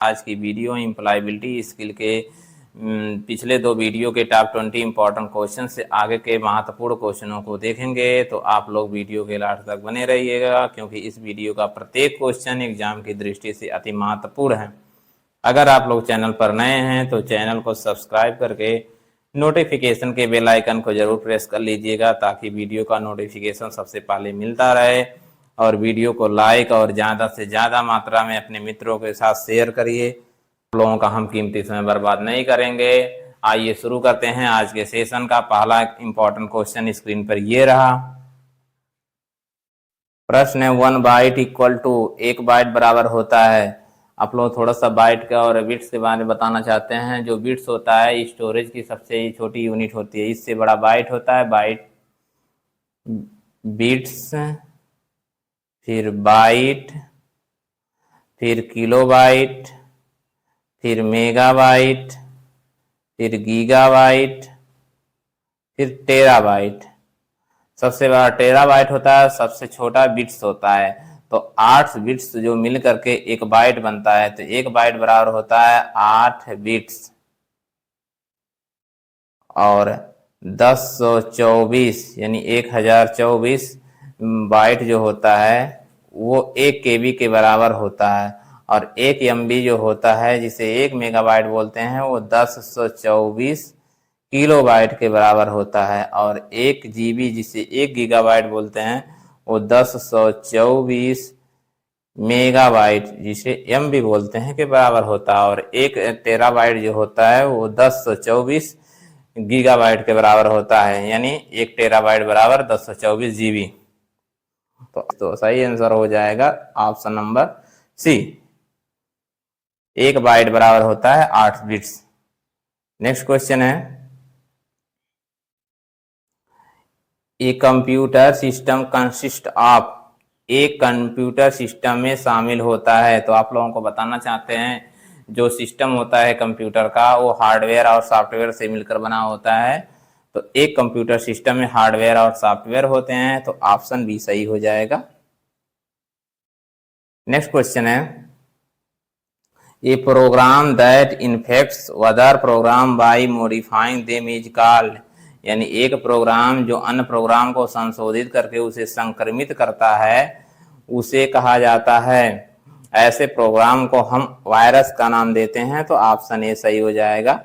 आज की video employability skill के पिछले 2 वीडियो के टॉप 20 इंपॉर्टेंट क्वेश्चन से आगे के महत्वपूर्ण क्वेश्चनों को देखेंगे। तो आप लोग वीडियो के लास्ट तक बने रहिएगा, क्योंकि इस वीडियो का प्रत्येक क्वेश्चन एग्जाम की दृष्टि से अति महत्वपूर्ण है। अगर आप लोग चैनल पर नए हैं तो चैनल को सब्सक्राइब करके नोटिफिकेशन के बेल आइकन को जरूर प्रेस कर लीजिएगा, ताकि वीडियो का नोटिफिकेशन सबसे पहले मिलता रहे। और वीडियो को लाइक और ज़्यादा से ज़्यादा मात्रा में अपने मित्रों के साथ शेयर करिए। आप लोगों का हम कीमती समय बर्बाद नहीं करेंगे। आइए शुरू करते हैं आज के सेशन का। पहला इंपॉर्टेंट क्वेश्चन स्क्रीन पर ये रहा। प्रश्न है 1 बाइट इक्वल टू 1 बाइट बराबर होता है। आप लोग थोड़ा सा बाइट का और बिट्स के बारे में बताना चाहते हैं। जो बिट्स होता है स्टोरेज की सबसे छोटी यूनिट होती है, इससे बड़ा बाइट होता है। बाइट, बिट्स, फिर बाइट, फिर किलोबाइट, फिर मेगाबाइट, फिर गीगाबाइट, फिर टेराबाइट। सबसे बड़ा टेराबाइट होता है, सबसे छोटा बिट्स होता है। तो 8 बिट्स जो मिल करके 1 बाइट बनता है, तो 1 बाइट बराबर होता है 8 बिट्स। और 1024 यानी 1024 बाइट जो होता है वो 1 KB के बराबर होता है। और 1 MB जो होता है, जिसे 1 मेगाबाइट बोलते हैं, वो 1024 किलोबाइट के बराबर होता है। और 1 GB जिसे 1 गीगाबाइट बोलते हैं, वो 1024 मेगाबाइट जिसे MB बोलते हैं के बराबर होता है। और 1 टेराबाइट जो होता है वो 1024 गीगाबाइट के बराबर होता है, यानी 1 टेराबाइट बराबर 1024 GB। तो सही आंसर हो जाएगा ऑप्शन नंबर सी। 1 बाइट बराबर होता है 8 बिट्स। नेक्स्ट क्वेश्चन है, a computer system consist of. एक कंप्यूटर सिस्टम में शामिल होता है। तो आप लोगों को बताना चाहते हैं जो सिस्टम होता है कंप्यूटर का, वो हार्डवेयर और सॉफ्टवेयर से मिलकर बना होता है। तो एक कंप्यूटर सिस्टम में हार्डवेयर और सॉफ्टवेयर होते हैं। तो ऑप्शन बी सही हो जाएगा। नेक्स्ट क्वेश्चन है, a program that infects other program by modifying them is called. यानी एक प्रोग्राम जो अन्य प्रोग्राम को संशोधित करके उसे संक्रमित करता है, उसे कहा जाता है। ऐसे प्रोग्राम को हम वायरस का नाम देते हैं। तो ऑप्शन ए सही हो जाएगा।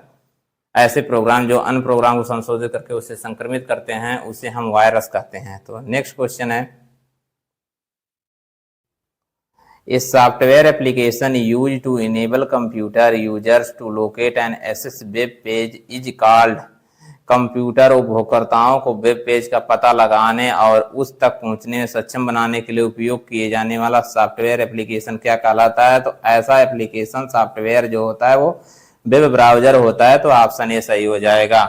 ऐसे प्रोग्राम जो अन्य प्रोग्राम को संशोधित करके उसे संक्रमित करते हैं, उसे हम वायरस कहते हैं। तो नेक्स्ट क्वेश्चन है, A software application used to enable computer users to locate and access web page is called। Computer उपयोगकर्ताओं को वेब पेज का पता लगाने और उस तक पहुंचने में सक्षम बनाने के लिए उपयोग किए जाने वाला सॉफ्टवेयर एप्लीकेशन क्या कहलाता है। तो ऐसा एप्लीकेशन सॉफ्टवेयर जो होता है वो वेब ब्राउजर होता है। तो ऑप्शन ए सही हो जाएगा।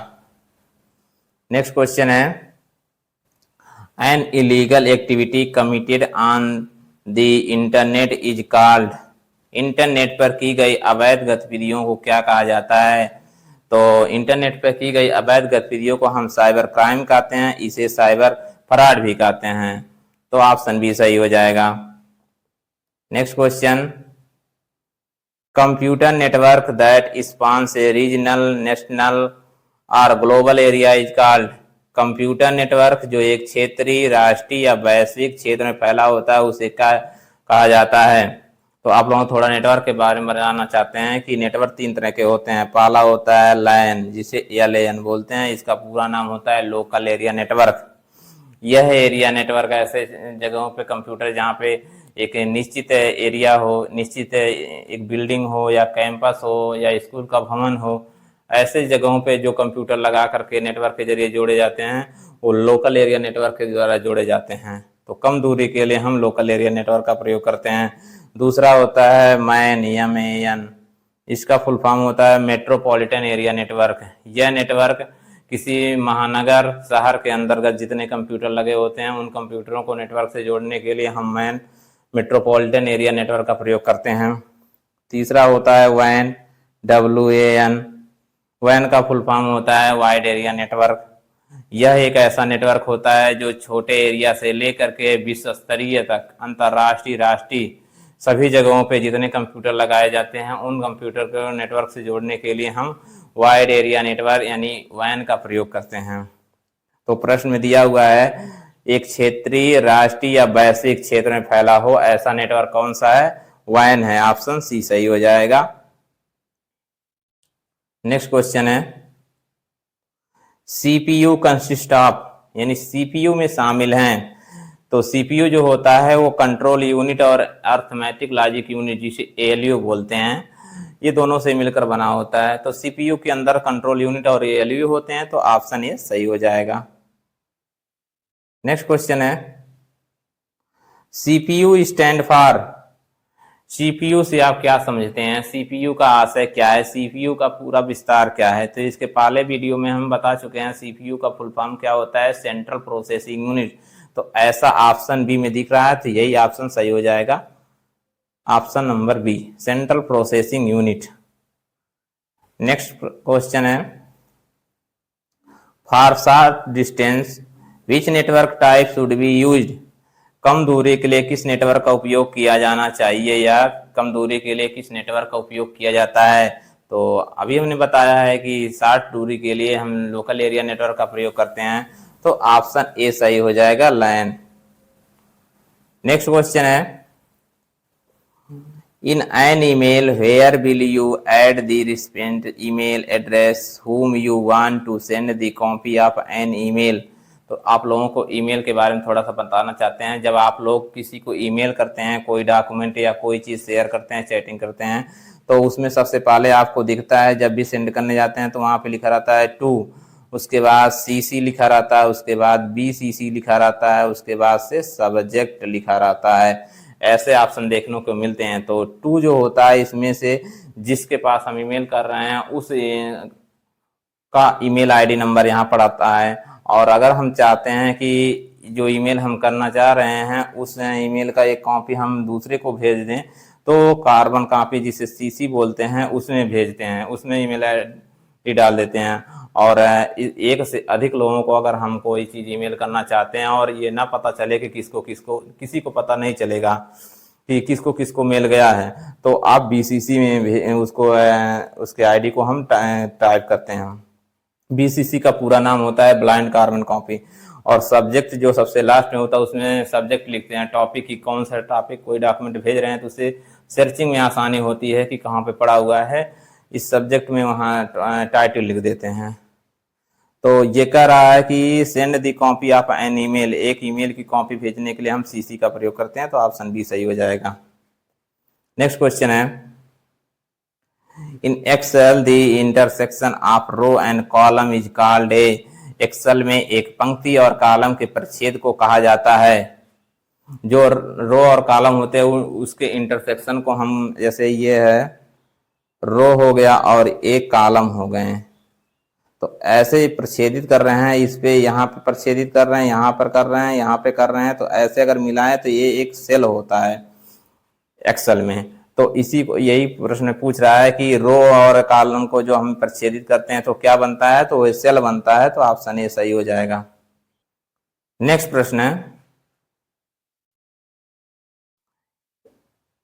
नेक्स्ट क्वेश्चन है, an illegal activity committed on the internet is called. Internet पर की गई अवैध गतिविधियों को क्या कहा जाता है। तो इंटरनेट पर की गई अवैध गतिविधियों को हम साइबर क्राइम कहते हैं, इसे साइबर फ्रॉड भी कहते हैं। तो ऑप्शन बी सही हो जाएगा। Next question, computer network that spans a regional, national और global area is called. Computer network जो एक क्षेत्रीय, राष्ट्रीय या वैश्विक क्षेत्र में फैला होता है, उसे क्या कहा जाता है। तो आप लोग थोड़ा नेटवर्क के बारे में जानना चाहते हैं कि नेटवर्क 3 तरह के होते हैं। पहला होता है लैन, जिसे LAN बोलते हैं। इसका पूरा नाम होता है लोकल एरिया नेटवर्क। यह एरिया नेटवर्क ऐसे जगहों पे कंप्यूटर जहाँ पे एक निश्चित एरिया हो, निश्चित एक बिल्डिंग हो या कैंपस हो या स्कूल का भवन हो, ऐसे जगहों पे जो कंप्यूटर लगा करके नेटवर्क के जरिए जोड़े जाते हैं, वो लोकल एरिया नेटवर्क के द्वारा जोड़े जाते हैं। तो कम दूरी के लिए हम लोकल एरिया नेटवर्क का प्रयोग करते हैं। दूसरा होता है मैन, MAN। इसका फुल फॉर्म होता है मेट्रोपॉलिटन एरिया नेटवर्क। यह नेटवर्क किसी महानगर, शहर के अंतर्गत जितने कंप्यूटर लगे होते हैं, उन कंप्यूटरों को नेटवर्क से जोड़ने के लिए हम मैन, मेट्रोपॉलिटन एरिया नेटवर्क का प्रयोग करते हैं। तीसरा होता है WAN, WAN। WAN का फुल फॉर्म होता है वाइड एरिया नेटवर्क। यह एक ऐसा नेटवर्क होता है जो छोटे एरिया से लेकर के विश्व स्तरीय तक, अंतर्राष्ट्रीय, राष्ट्रीय सभी जगहों पे जितने कंप्यूटर लगाए जाते हैं उन कंप्यूटर को नेटवर्क से जोड़ने के लिए हम वाइड एरिया नेटवर्क यानी WAN का प्रयोग करते हैं। तो प्रश्न में दिया हुआ है एक क्षेत्रीय, राष्ट्रीय या वैश्विक क्षेत्र में फैला हो ऐसा नेटवर्क कौन सा है? WAN है, ऑप्शन सी सही हो जाएगा। नेक्स्ट क्वेश्चन है सीपीयू कंसिस्ट ऑफ, यानी सीपीयू में शामिल हैं। तो सीपीयू जो होता है वो कंट्रोल यूनिट और अर्थमेटिक लॉजिक यूनिट, जिसे एएलयू बोलते हैं, ये दोनों से मिलकर बना होता है। तो सीपीयू के अंदर कंट्रोल यूनिट और एएलयू होते हैं, तो ऑप्शन ए सही हो जाएगा। नेक्स्ट क्वेश्चन है सीपीयू स्टैंड फॉर, सीपीयू से आप क्या समझते हैं? सीपीयू का आशय क्या है? सीपीयू का पूरा विस्तार क्या है? तो इसके पहले वीडियो में हम बता चुके हैं सीपीयू का फुल फॉर्म क्या होता है, सेंट्रल प्रोसेसिंग यूनिट। तो ऐसा ऑप्शन बी में दिख रहा है, तो यही ऑप्शन सही हो जाएगा, option number B, central processing unit. Next question है for short distance which network type should be used, कम दूरी के लिए किस नेटवर्क का उपयोग किया जाना चाहिए या कम दूरी के लिए किस नेटवर्क का उपयोग किया जाता है? तो अभी हमने बताया है कि शॉर्ट दूरी के लिए हम लोकल एरिया नेटवर्क का प्रयोग करते हैं, तो ऑप्शन ए सही हो जाएगा, लैन। नेक्स्ट क्वेश्चन है in an email where will you add the recipient email address whom you want to send the copy of an email। तो आप लोगों को ईमेल के बारे में थोड़ा सा बताना चाहते हैं। जब आप लोग किसी को ईमेल करते हैं, कोई डॉक्यूमेंट या कोई चीज़ शेयर करते हैं, चैटिंग करते हैं, तो उसमें सबसे पहले आपको दिखता है जब भी सेंड करने जाते हैं तो वहाँ पे लिखा रहता है टू, उसके बाद CC लिखा रहता है, उसके बाद BCC लिखा रहता है, उसके बाद से सब्जेक्ट लिखा रहता है। ऐसे ऑप्शन देखने को मिलते हैं। तो टू जो होता है इसमें से जिसके पास हम ईमेल कर रहे हैं उस का ईमेल आईडी नंबर यहाँ पर आता है। और अगर हम चाहते हैं कि जो ईमेल हम करना चाह रहे हैं उस ईमेल का एक कॉपी हम दूसरे को भेज दें, तो कार्बन कॉपी जिसे CC बोलते हैं उसमें भेजते हैं, उसमें ईमेल आईडी डाल देते हैं। और एक से अधिक लोगों को अगर हम कोई चीज़ ईमेल करना चाहते हैं और ये ना पता चले कि किसी को पता नहीं चलेगा कि किसको किसको मेल गया है, तो आप BCC में उसको उसके आईडी को हम टाइप करते हैं। BCC का पूरा नाम होता है ब्लाइंड कार्बन कॉपी। और सब्जेक्ट जो सबसे लास्ट में होता है उसमें सब्जेक्ट लिखते हैं, टॉपिक की कौन सा टॉपिक कोई डॉक्यूमेंट भेज रहे हैं तो उसे सर्चिंग में आसानी होती है कि कहाँ पे पड़ा हुआ है, इस सब्जेक्ट में वहाँ टाइटल लिख देते हैं। तो ये कह रहा है कि send the copy of an email, एक ईमेल की कॉपी भेजने के लिए हम CC का प्रयोग करते हैं, तो ऑप्शन बी सही हो जाएगा। नेक्स्ट क्वेश्चन है in Excel the intersection of row and column is called a, Excel में एक पंक्ति और कॉलम के परिच्छेद को कहा जाता है। जो रो और कॉलम होते हैं उसके इंटरसेक्शन को हम, जैसे ये है रो हो गया और एक कॉलम हो गए, तो ऐसे प्रच्छेदित कर रहे हैं, इस पे यहाँ पे प्रच्छेदित कर रहे हैं, यहाँ पर कर रहे हैं, यहाँ पे कर रहे हैं, तो ऐसे अगर मिलाएं तो ये एक सेल होता है एक्सेल में। तो इसी को यही प्रश्न पूछ रहा है कि रो और कॉलम को जो हम प्रच्छेदित करते हैं तो क्या बनता है, तो वो सेल बनता है, तो ऑप्शन ए सही हो जाएगा। नेक्स्ट प्रश्न है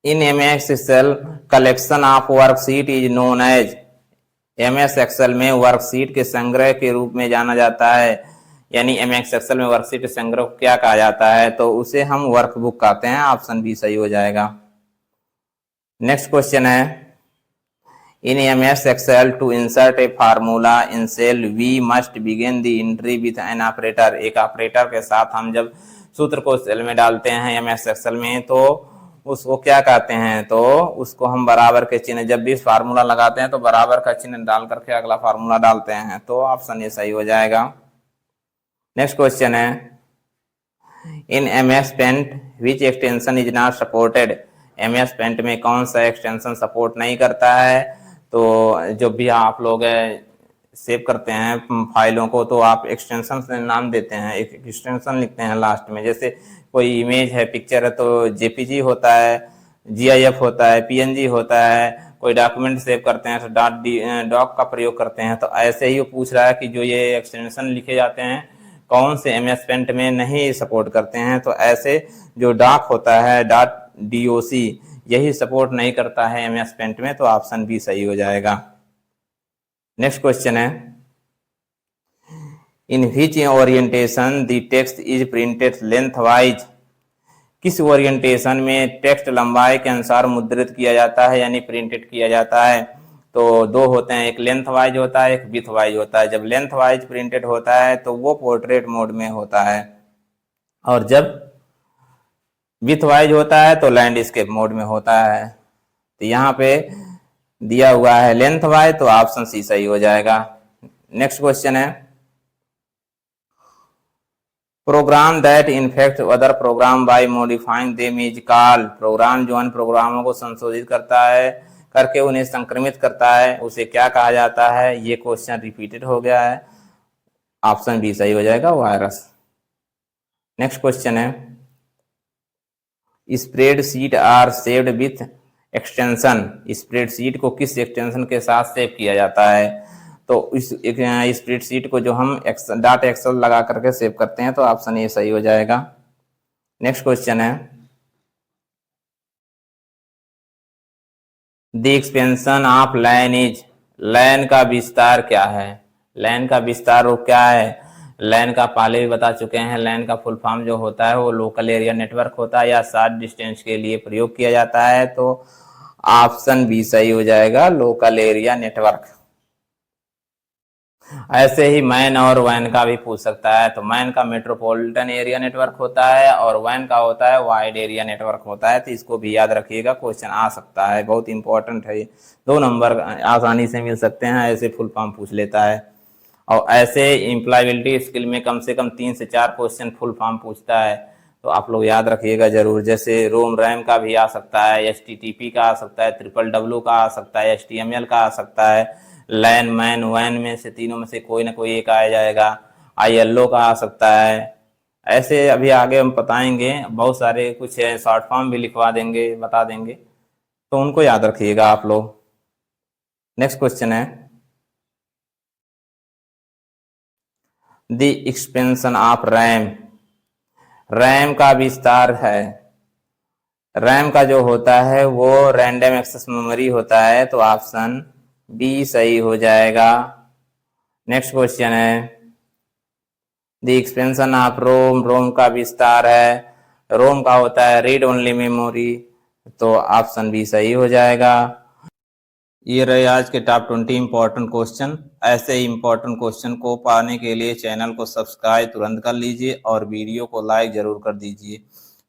in MS Excel collection of worksheet is known as, MS Excel में वर्कशीट के संग्रह के रूप में जाना जाता है, यानी MS एक्सेल में वर्कशीट संग्रह को क्या कहा जाता है, तो उसे हम वर्कबुक कहते हैं, ऑप्शन बी सही हो जाएगा। नेक्स्ट क्वेश्चन है in MS Excel to insert a formula in cell we must begin the entry with an operator, एक ऑपरेटर के साथ हम जब सूत्र को सेल में डालते हैं MS एक्सेल में तो उसको क्या कहते हैं, तो उसको हम बराबर के चिन्ह, जब भी फार्मूला लगाते हैं तो बराबर का चिन्ह डाल करके अगला फार्मूला डालते हैं, तो ऑप्शन ए सही हो जाएगा। नेक्स्ट क्वेश्चन है in MS Paint which extension is not supported, MS Paint में कौन सा एक्सटेंशन सपोर्ट नहीं करता है, तो जब भी आप लोग सेव करते हैं फाइलों को तो आप एक्सटेंशन से नाम देते हैं, एक एक्सटेंशन लिखते हैं लास्ट में, जैसे कोई इमेज है, पिक्चर है तो JPG होता है, GIF होता है, PNG होता है, कोई डॉक्यूमेंट सेव करते हैं तो डॉक का प्रयोग करते हैं। तो ऐसे ही वो पूछ रहा है कि जो ये एक्सटेंशन लिखे जाते हैं कौन से MS पेंट में नहीं सपोर्ट करते हैं, तो ऐसे जो डॉक होता है .doc यही सपोर्ट नहीं करता है MS पेंट में, तो ऑप्शन बी सही हो जाएगा। नेक्स्ट क्वेश्चन है, in which orientation the text is printed lengthwise, किस ओरिएंटेशन में टेक्स्ट लंबाई के अनुसार मुद्रित किया जाता है यानी प्रिंटेड किया जाता है। तो दो होते हैं, एक लेंथ वाइज होता है, एक विथ वाइज होता है। जब लेंथ वाइज प्रिंटेड होता है तो वो पोर्ट्रेट मोड में होता है, और जब विथ वाइज होता है तो लैंडस्केप मोड में होता है। तो यहाँ पे दिया हुआ है लेंथ वाइज, तो ऑप्शन सी सही हो जाएगा। नेक्स्ट क्वेश्चन है, program that infect other program by modifying them is called, program जो अन्य प्रोग्रामों को संशोधित करता है करके उन्हें संक्रमित करता है उसे क्या कहा जाता है। ये क्वेश्चन रिपीटेड हो गया है, ऑप्शन बी सही हो जाएगा, वायरस। नेक्स्ट क्वेश्चन है, spreadsheet are saved with extension, spreadsheet को किस एक्सटेंशन के साथ सेव किया जाता है। तो इस स्प्रेडशीट को जो हम डॉट एक्सेल लगा करके सेव करते हैं, तो ऑप्शन ए सही हो जाएगा। नेक्स्ट क्वेश्चन है, the expansion of LAN is, LAN का विस्तार क्या है। लैन का विस्तार वो क्या है, लैन का पहले भी बता चुके हैं। लैन का फुल फॉर्म जो होता है वो लोकल एरिया नेटवर्क होता है या शॉर्ट डिस्टेंस के लिए प्रयोग किया जाता है, तो ऑप्शन बी सही हो जाएगा, लोकल एरिया नेटवर्क। ऐसे ही मैन और वैन का भी पूछ सकता है, तो मैन का मेट्रोपॉलिटन एरिया नेटवर्क होता है और वैन का होता है वाइड एरिया नेटवर्क होता है। तो इसको भी याद रखिएगा, क्वेश्चन आ सकता है, बहुत इंपॉर्टेंट है। 2 नंबर आसानी से मिल सकते हैं, ऐसे फुल फॉर्म पूछ लेता है। और ऐसे एम्प्लॉयबिलिटी स्किल में कम से कम 3 से 4 क्वेश्चन फुल फॉर्म पूछता है, तो आप लोग याद रखिएगा जरूर। जैसे रोम रैम का भी आ सकता है, HTTP का आ सकता है, WWW का आ सकता है, HTML का आ सकता है, लैन मैन वैन में से तीनों में से कोई ना कोई एक आ जाएगा, ILO का आ सकता है। ऐसे अभी आगे हम बताएंगे, बहुत सारे कुछ शॉर्ट फॉर्म भी लिखवा देंगे, बता देंगे, तो उनको याद रखिएगा आप लोग। नेक्स्ट क्वेश्चन है, the expansion of RAM, RAM का विस्तार है। रैम का जो होता है वो रैंडम एक्सेस मेमोरी होता है, तो ऑप्शन बी सही हो जाएगा। नेक्स्ट क्वेश्चन है, द एक्सपेंशन ऑफ रोम, रोम का विस्तार है। रोम का होता है रीड ओनली मेमोरी, तो ऑप्शन बी सही हो जाएगा। ये रहे आज के टॉप 20 इंपॉर्टेंट क्वेश्चन। ऐसे इंपॉर्टेंट क्वेश्चन को पाने के लिए चैनल को सब्सक्राइब तुरंत कर लीजिए और वीडियो को लाइक जरूर कर दीजिए।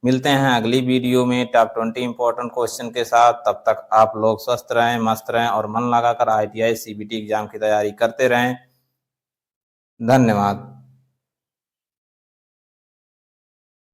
मिलते हैं अगली वीडियो में टॉप 20 इंपॉर्टेंट क्वेश्चन के साथ। तब तक आप लोग स्वस्थ रहें, मस्त रहें और मन लगाकर ITI CBT एग्जाम की तैयारी करते रहें। धन्यवाद।